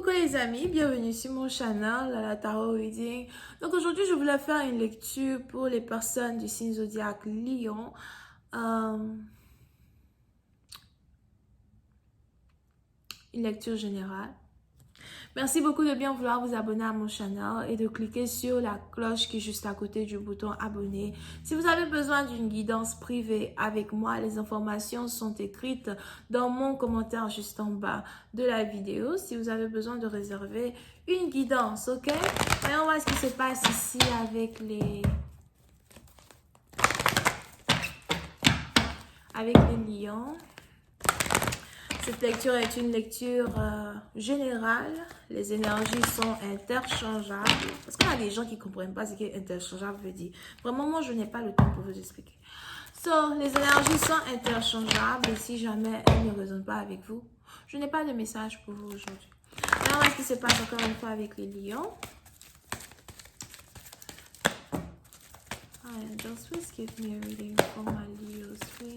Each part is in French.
Coucou les amis, bienvenue sur mon channel, la Tarot Reading. Donc aujourd'hui, je voulais faire une lecture pour les personnes du signe zodiaque Lion. Une lecture générale. Merci beaucoup de bien vouloir vous abonner à mon channel et de cliquer sur la cloche qui est juste à côté du bouton abonner. Si vous avez besoin d'une guidance privée avec moi, les informations sont écrites dans mon commentaire juste en bas de la vidéo. Si vous avez besoin de réserver une guidance, ok? Voyons voir ce qui se passe ici avec les lions. Cette lecture est une lecture générale. Les énergies sont interchangeables. Parce qu'il y a des gens qui ne comprennent pas ce que interchangeable veut dire. Vraiment, moi, je n'ai pas le temps pour vous expliquer. Les énergies sont interchangeables. Et si jamais elles ne résonnent pas avec vous, je n'ai pas de message pour vous aujourd'hui. Alors, qu'est-ce qui se passe encore une fois avec les lions? Angels, please give me a reading for my Leos, please.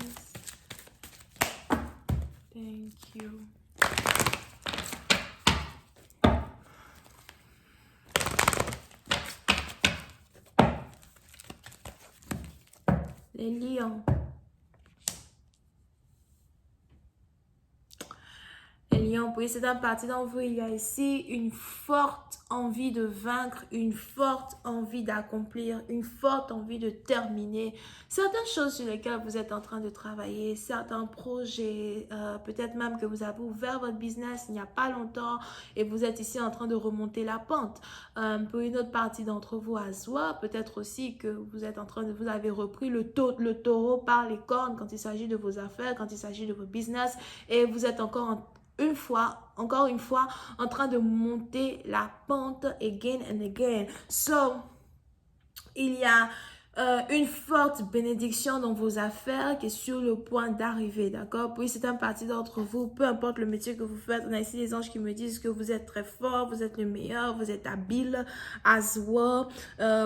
Thank you. Les lions. Les lions, pour certaines parties d'entre vous, il y a ici une forte envie de vaincre, une forte envie d'accomplir, une forte envie de terminer certaines choses sur lesquelles vous êtes en train de travailler, certains projets, peut-être même que vous avez ouvert votre business il n'y a pas longtemps et vous êtes ici en train de remonter la pente. Pour une autre partie d'entre vous à soi, peut-être aussi que vous êtes en train de, vous avez repris le taureau par les cornes quand il s'agit de vos affaires, quand il s'agit de vos business et vous êtes encore encore une fois, en train de monter la pente again and again. Il y a une forte bénédiction dans vos affaires qui est sur le point d'arriver, d'accord? Puis c'est un parti d'entre vous, peu importe le métier que vous faites, on a ici les anges qui me disent que vous êtes très fort, vous êtes le meilleur, vous êtes habile, as well.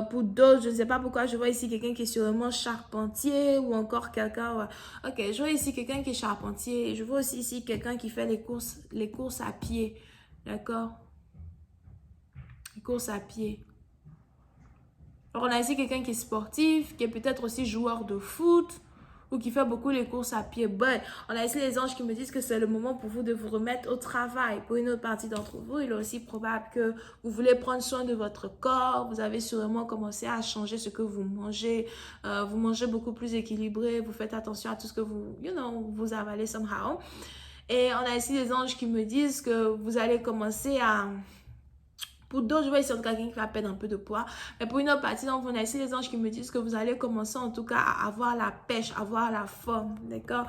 Pour d'autres, je ne sais pas pourquoi, je vois ici quelqu'un qui est sûrement charpentier ou encore quelqu'un... Ok, je vois ici quelqu'un qui est charpentier, je vois aussi ici quelqu'un qui fait les courses à pied, d'accord? Les courses à pied. Alors, on a ici quelqu'un qui est sportif, qui est peut-être aussi joueur de foot ou qui fait beaucoup les courses à pied. But, on a ici les anges qui me disent que c'est le moment pour vous de vous remettre au travail. Pour une autre partie d'entre vous, il est aussi probable que vous voulez prendre soin de votre corps. Vous avez sûrement commencé à changer ce que vous mangez. Vous mangez beaucoup plus équilibré. Vous faites attention à tout ce que vous avalez somehow. Et on a ici les anges qui me disent que vous allez commencer à... Pour d'autres, je vois ici quelqu'un qui va perdre un peu de poids. Mais pour une autre partie, donc, on a ici les anges qui me disent que vous allez commencer en tout cas à avoir la pêche, avoir la forme. D'accord?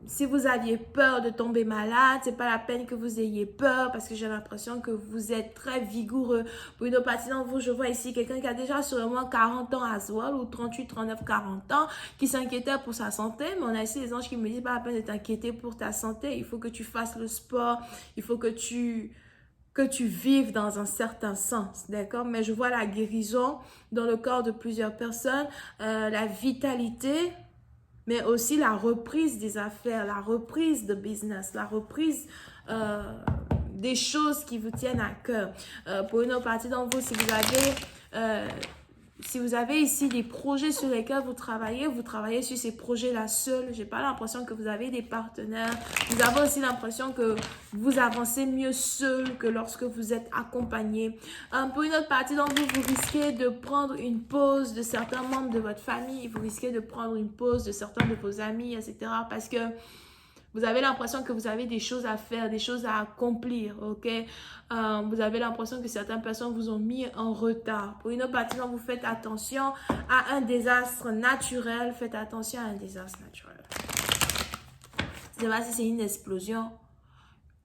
Si vous aviez peur de tomber malade, c'est pas la peine que vous ayez peur parce que j'ai l'impression que vous êtes très vigoureux. Pour une autre partie d'entre vous, je vois ici quelqu'un qui a déjà sûrement 40 ans à Zoual ou 38, 39, 40 ans qui s'inquiétait pour sa santé. Mais on a ici les anges qui me disent pas la peine de t'inquiéter pour ta santé. Il faut que tu fasses le sport. Il faut que tu vives dans un certain sens, d'accord? Mais je vois la guérison dans le corps de plusieurs personnes, la vitalité, mais aussi la reprise des affaires, la reprise de business, la reprise des choses qui vous tiennent à cœur. Pour une autre partie d'entre vous, si vous avez ici des projets sur lesquels vous travaillez sur ces projets-là seul. Je n'ai pas l'impression que vous avez des partenaires. Vous avez aussi l'impression que vous avancez mieux seul que lorsque vous êtes accompagné. Pour une autre partie d'entre vous, vous risquez de prendre une pause de certains membres de votre famille. Vous risquez de prendre une pause de certains de vos amis, etc. Parce que vous avez l'impression que vous avez des choses à faire, des choses à accomplir, ok? Vous avez l'impression que certaines personnes vous ont mis en retard. Pour une autre partie, vous faites attention à un désastre naturel. Faites attention à un désastre naturel. Je ne sais pas si c'est une explosion,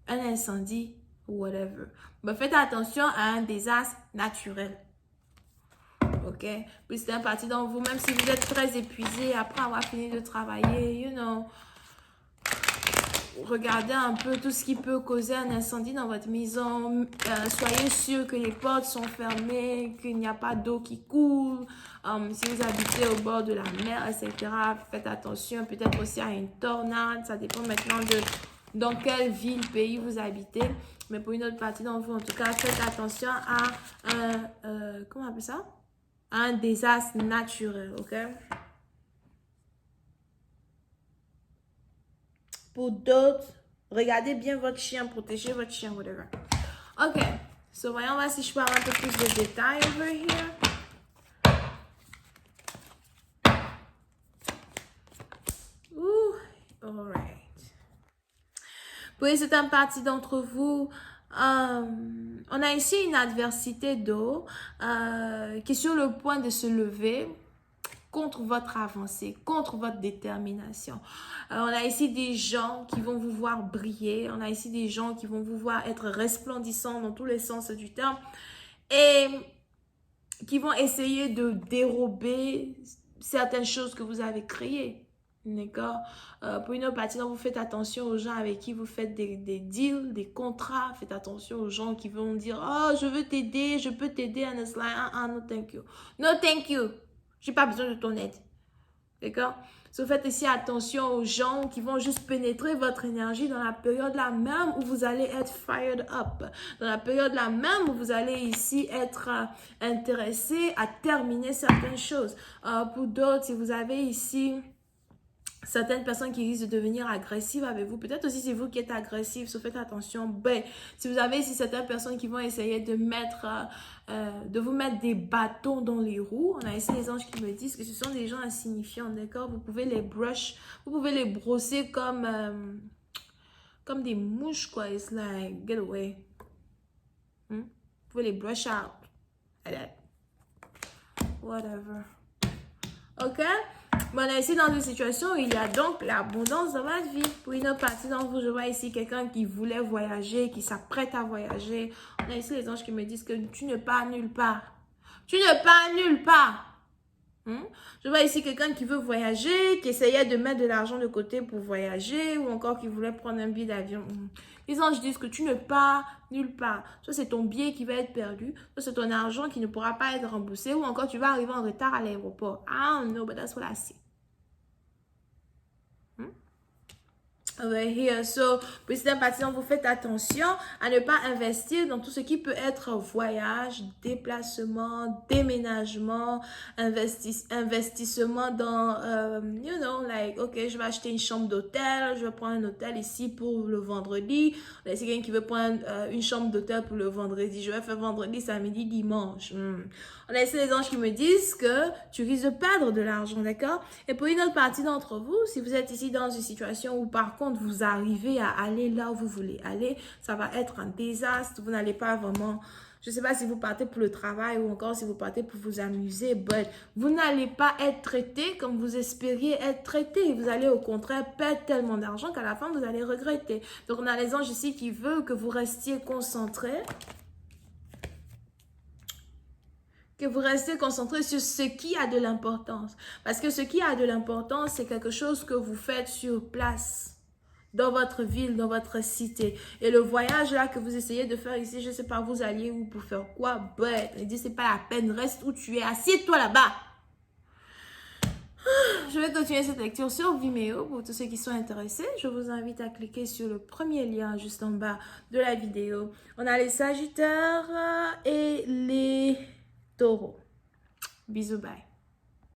un incendie ou whatever. Mais faites attention à un désastre naturel. Ok? Puis c'est un parti dans vous, même si vous êtes très épuisé après avoir fini de travailler, regardez un peu tout ce qui peut causer un incendie dans votre maison. Soyez sûr que les portes sont fermées, qu'il n'y a pas d'eau qui coule. Si vous habitez au bord de la mer, etc., faites attention. Peut-être aussi à une tornade. Ça dépend maintenant dans quelle ville, pays vous habitez. Mais pour une autre partie d'entre vous, en tout cas, faites attention à comment on appelle ça? Un désastre naturel, ok? Pour d'autres, regardez bien votre chien, protégez votre chien, whatever. Ok, so voyons voir si je peux avoir un peu plus de détails over here. Ouh, alright. Pour certaines parties d'entre vous, on a ici une adversité d'eau qui est sur le point de se lever contre votre avancée, contre votre détermination. On a ici des gens qui vont vous voir briller. On a ici des gens qui vont vous voir être resplendissants dans tous les sens du terme et qui vont essayer de dérober certaines choses que vous avez créées. D'accord? Pour une autre partie, vous faites attention aux gens avec qui vous faites des deals, des contrats. Faites attention aux gens qui vont dire « Oh, je veux t'aider, je peux t'aider. » And it's like « no thank you. No thank you. J'ai pas besoin de ton aide. » D'accord? So, faites ici attention aux gens qui vont juste pénétrer votre énergie dans la période là même où vous allez être fired up. Dans la période là même où vous allez ici être intéressé à terminer certaines choses. Pour d'autres, si vous avez ici certaines personnes qui risquent de devenir agressives avec vous. Peut-être aussi c'est vous qui êtes agressif, so faites attention. Ben, si vous avez ici certaines personnes qui vont essayer de de vous mettre des bâtons dans les roues, on a ici les anges qui me disent que ce sont des gens insignifiants, d'accord? Vous pouvez les vous pouvez les brosser comme des mouches, quoi. It's like, get away. Vous pouvez les brush out. Whatever. Ok? Bon, on est ici dans une situation où il y a donc l'abondance dans votre vie. Pour une autre partie d'entre vous, je vois ici quelqu'un qui voulait voyager, qui s'apprête à voyager. On a ici les anges qui me disent que tu ne pars nulle part. Tu ne pars nulle part. Je vois ici quelqu'un qui veut voyager, qui essayait de mettre de l'argent de côté pour voyager, ou encore qui voulait prendre un billet d'avion. Les anges disent que tu ne pars nulle part. Soit c'est ton billet qui va être perdu, soit c'est ton argent qui ne pourra pas être remboursé, ou encore tu vas arriver en retard à l'aéroport. I don't know, but that's what I see. Over here. So, pour certaines parties, vous faites attention à ne pas investir dans tout ce qui peut être voyage, déplacement, déménagement, investissement dans, you know, like, ok, je vais acheter une chambre d'hôtel, je vais prendre un hôtel ici pour le vendredi. Là, c'est quelqu'un qui veut prendre une chambre d'hôtel pour le vendredi. Je vais faire vendredi, samedi, dimanche. On a ici les anges qui me disent que tu risques de perdre de l'argent, d'accord? Et pour une autre partie d'entre vous, si vous êtes ici dans une situation où par contre vous arrivez à aller là où vous voulez aller, ça va être un désastre. Vous n'allez pas vraiment, je ne sais pas si vous partez pour le travail ou encore si vous partez pour vous amuser, but vous n'allez pas être traité comme vous espériez être traité. Vous allez au contraire perdre tellement d'argent qu'à la fin vous allez regretter. Donc on a les anges ici qui veulent que vous restiez concentrés. Que vous restez concentré sur ce qui a de l'importance. Parce que ce qui a de l'importance, c'est quelque chose que vous faites sur place, dans votre ville, dans votre cité. Et le voyage là que vous essayez de faire ici, je ne sais pas, vous alliez où pour faire quoi, but, il dit, c'est pas la peine, reste où tu es, assieds-toi là-bas. Je vais continuer cette lecture sur Vimeo pour tous ceux qui sont intéressés. Je vous invite à cliquer sur le premier lien juste en bas de la vidéo. On a les Sagittaires et les Taureaux. Bisous, bye.